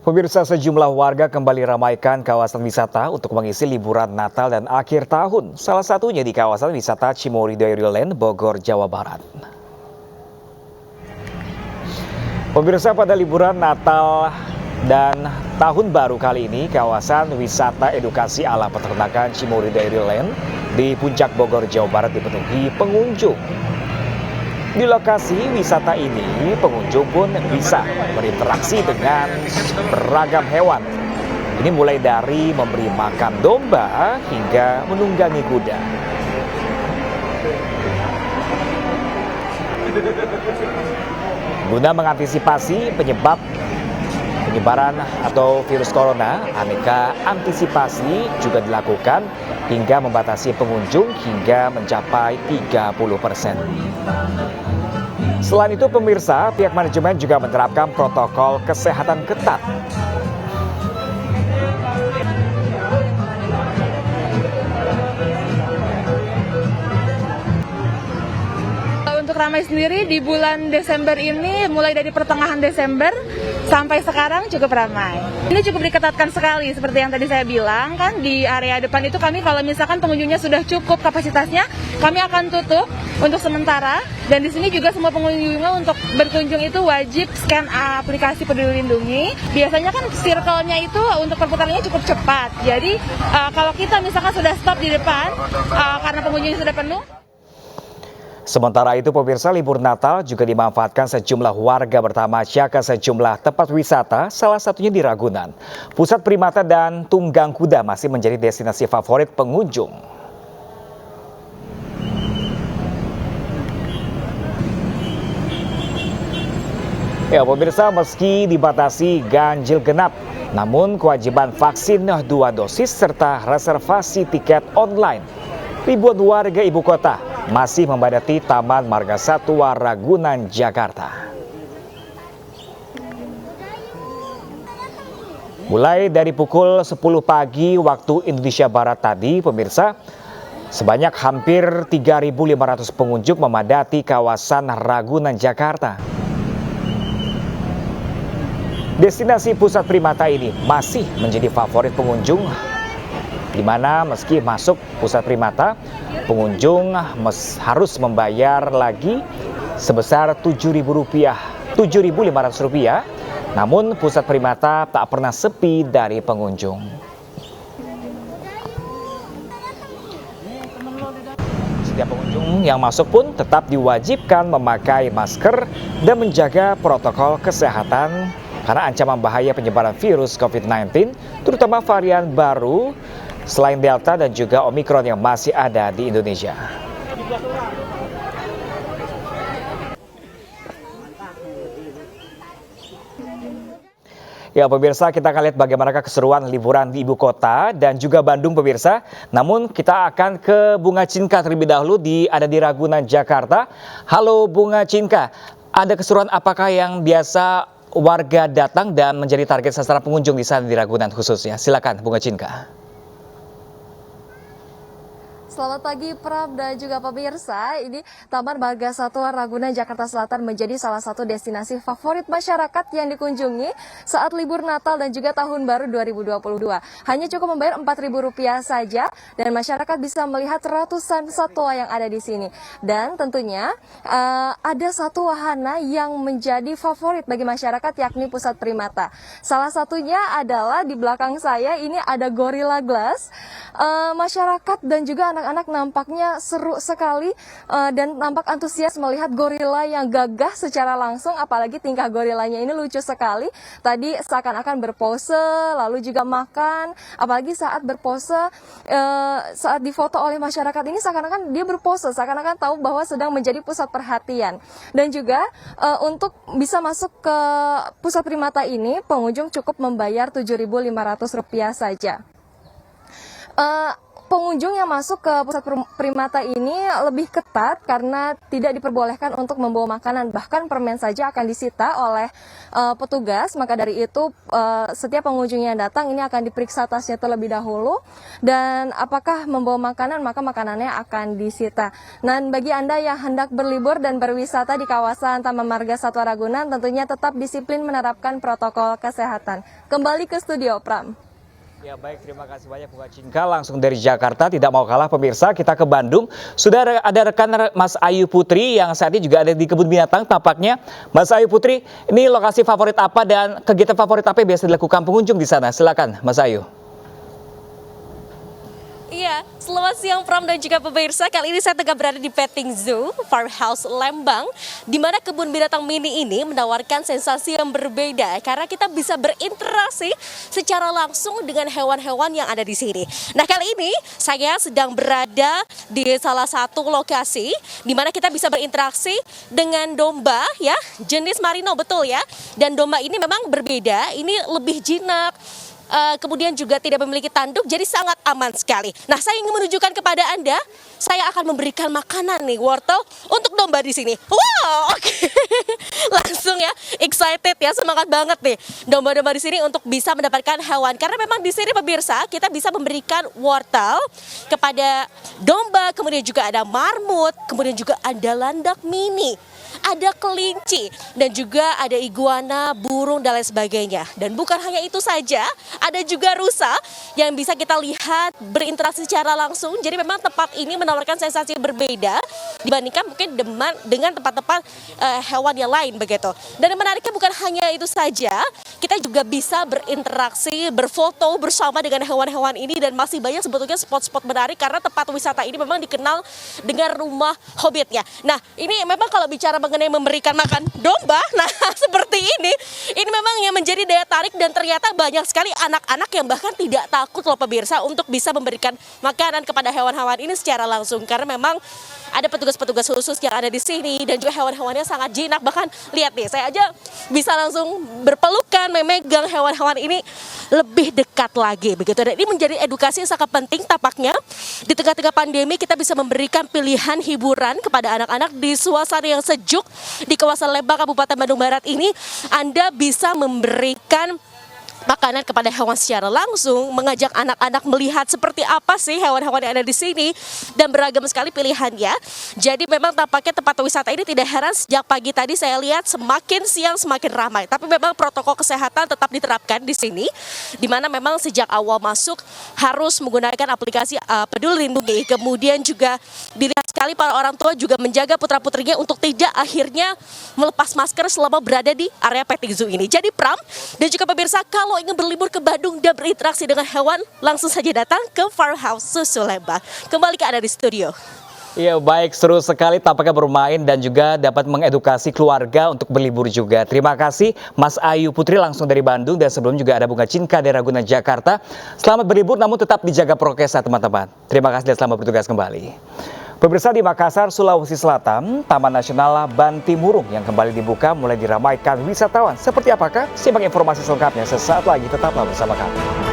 Pemirsa, sejumlah warga kembali ramaikan kawasan wisata untuk mengisi liburan Natal dan akhir tahun. Salah satunya di kawasan wisata Cimory Dairyland, Bogor, Jawa Barat. Pemirsa, pada liburan Natal dan Tahun Baru kali ini, kawasan wisata edukasi ala peternakan Cimory Dairyland di Puncak Bogor, Jawa Barat dipenuhi pengunjung. Di lokasi wisata ini, pengunjung pun bisa berinteraksi dengan beragam hewan. Ini mulai dari memberi makan domba hingga menunggangi kuda. Guna mengantisipasi penyebaran atau virus corona, aneka antisipasi juga dilakukan hingga membatasi pengunjung hingga mencapai 30%. Selain itu, pemirsa, pihak manajemen juga menerapkan protokol kesehatan ketat. Untuk ramai sendiri di bulan Desember ini, mulai dari pertengahan Desember sampai sekarang cukup ramai. Ini cukup diketatkan sekali, seperti yang tadi saya bilang kan, di area depan itu kami kalau misalkan pengunjungnya sudah cukup kapasitasnya, kami akan tutup untuk sementara. Dan di sini juga semua pengunjungnya untuk berkunjung itu wajib scan aplikasi Peduli Lindungi. Biasanya kan circle-nya itu untuk perputarannya cukup cepat. Jadi kalau kita misalkan sudah stop di depan karena pengunjungnya sudah penuh. Sementara itu, pemirsa, libur Natal juga dimanfaatkan sejumlah warga bertamasya ke sejumlah tempat wisata, salah satunya di Ragunan. Pusat Primata dan Tunggang Kuda masih menjadi destinasi favorit pengunjung. Ya, pemirsa, meski dibatasi ganjil genap, namun kewajiban vaksin 2 dosis serta reservasi tiket online, ribuan warga ibu kota masih memadati Taman Marga Satwa Ragunan, Jakarta. Mulai dari pukul 10 pagi waktu Indonesia Barat tadi, pemirsa, sebanyak hampir 3.500 pengunjung memadati kawasan Ragunan, Jakarta. Destinasi Pusat Primata ini masih menjadi favorit pengunjung, di mana meski masuk Pusat Primata, pengunjung harus membayar lagi sebesar Rp7.500. Namun Pusat Primata tak pernah sepi dari pengunjung. Setiap pengunjung yang masuk pun tetap diwajibkan memakai masker dan menjaga protokol kesehatan karena ancaman bahaya penyebaran virus COVID-19, terutama varian baru selain Delta dan juga Omikron yang masih ada di Indonesia. Ya, pemirsa, kita akan lihat bagaimana keseruan liburan di ibu kota dan juga Bandung, pemirsa. Namun kita akan ke Bunga Cinka terlebih dahulu, ada di Ragunan, Jakarta. Halo Bunga Cinka, ada keseruan apakah yang biasa warga datang dan menjadi target sasaran pengunjung di sana di Ragunan khususnya? Silakan Bunga Cinka. Selamat pagi Prab dan juga pemirsa. Ini Taman Marga Satwa Ragunan, Jakarta Selatan menjadi salah satu destinasi favorit masyarakat yang dikunjungi saat libur Natal dan juga Tahun Baru 2022. Hanya cukup membayar Rp4.000 saja dan masyarakat bisa melihat ratusan satwa yang ada di sini. Dan tentunya ada satu wahana yang menjadi favorit bagi masyarakat, yakni Pusat Primata. Salah satunya adalah di belakang saya ini ada Gorilla Glass. Masyarakat dan juga anak-anak nampaknya seru sekali dan nampak antusias melihat gorila yang gagah secara langsung, apalagi tingkah gorilanya ini lucu sekali. Tadi seakan-akan berpose, lalu juga makan, apalagi saat berpose, saat difoto oleh masyarakat ini seakan-akan dia berpose, seakan-akan tahu bahwa sedang menjadi pusat perhatian. Dan juga untuk bisa masuk ke Pusat Primata ini, pengunjung cukup membayar Rp7.500 saja. pengunjung yang masuk ke pusat primata ini lebih ketat karena tidak diperbolehkan untuk membawa makanan. Bahkan permen saja akan disita oleh petugas. Maka dari itu setiap pengunjung yang datang ini akan diperiksa tasnya terlebih dahulu. Dan apakah membawa makanan, maka makanannya akan disita. Dan bagi Anda yang hendak berlibur dan berwisata di kawasan Taman Marga Satwa Ragunan, tentunya tetap disiplin menerapkan protokol kesehatan. Kembali ke studio, Pram. Ya baik, terima kasih banyak Bunga Cinka langsung dari Jakarta. Tidak mau kalah pemirsa, kita ke Bandung. Sudah ada rekan Mas Ayu Putri yang saat ini juga ada di kebun binatang tampaknya. Mas Ayu Putri, ini lokasi favorit apa dan kegiatan favorit apa yang biasa dilakukan pengunjung di sana? Silakan Mas Ayu. Iya, selamat siang Pram dan juga pemirsa. Kali ini saya tengah berada di Petting Zoo Farmhouse Lembang, di mana kebun binatang mini ini menawarkan sensasi yang berbeda karena kita bisa berinteraksi secara langsung dengan hewan-hewan yang ada di sini. Nah, kali ini saya sedang berada di salah satu lokasi di mana kita bisa berinteraksi dengan domba ya, jenis Marino, betul ya. Dan domba ini memang berbeda, ini lebih jinak. Kemudian juga tidak memiliki tanduk, jadi sangat aman sekali. Nah, saya ingin menunjukkan kepada Anda, saya akan memberikan makanan nih, wortel untuk domba di sini. Wow, oke. Langsung ya, excited ya, semangat banget nih domba-domba di sini untuk bisa mendapatkan hewan. Karena memang di sini pemirsa, kita bisa memberikan wortel kepada domba, kemudian juga ada marmut, kemudian juga ada landak mini, ada kelinci, dan juga ada iguana, burung, dan lain sebagainya. Dan bukan hanya itu saja, ada juga rusa yang bisa kita lihat berinteraksi secara langsung. Jadi memang tempat ini menawarkan sensasi yang berbeda dibandingkan mungkin dengan tempat-tempat hewan yang lain begitu. Dan yang menariknya bukan hanya itu saja, kita juga bisa berinteraksi, berfoto bersama dengan hewan-hewan ini, dan masih banyak sebetulnya spot-spot menarik karena tempat wisata ini memang dikenal dengan rumah hobbitnya. Nah, ini memang kalau bicara mengenai memberikan makan domba, nah seperti ini memang yang menjadi daya tarik, dan ternyata banyak sekali anak-anak yang bahkan tidak takut loh pemirsa untuk bisa memberikan makanan kepada hewan-hewan ini secara langsung, karena memang ada petugas-petugas khusus yang ada di sini dan juga hewan-hewannya sangat jinak. Bahkan lihat nih, saya aja bisa langsung berpelukan, memegang hewan-hewan ini lebih dekat lagi begitu. Dan ini menjadi edukasi yang sangat penting tampaknya di tengah-tengah pandemi. Kita bisa memberikan pilihan hiburan kepada anak-anak di suasana yang sejuk di kawasan Lembang, Kabupaten Bandung Barat ini. Anda bisa memberikan makanan kepada hewan secara langsung, mengajak anak-anak melihat seperti apa sih hewan-hewan yang ada di sini, dan beragam sekali pilihannya. Jadi memang tampaknya tempat wisata ini tidak heran sejak pagi tadi saya lihat semakin siang semakin ramai. Tapi memang protokol kesehatan tetap diterapkan di sini, di mana memang sejak awal masuk harus menggunakan aplikasi Peduli Lindungi. Kemudian juga dilihat sekali para orang tua juga menjaga putra-putrinya untuk tidak akhirnya melepas masker selama berada di area Petting Zoo ini. Jadi Pram dan juga pemirsa, kalau ingin berlibur ke Bandung dan berinteraksi dengan hewan, langsung saja datang ke Farmhouse Susu Lembang. Kembali ke Anda di studio. Iya baik, seru sekali tampaknya bermain dan juga dapat mengedukasi keluarga untuk berlibur juga. Terima kasih Mas Ayu Putri langsung dari Bandung, dan sebelum juga ada Bunga Cinka dari Ragunan, Jakarta. Selamat berlibur namun tetap dijaga prokesnya teman-teman. Terima kasih dan selamat bertugas kembali. Pemirsa, di Makassar, Sulawesi Selatan, Taman Nasional Bantimurung yang kembali dibuka mulai diramaikan wisatawan. Seperti apakah? Simak informasi selengkapnya sesaat lagi, tetaplah bersama kami.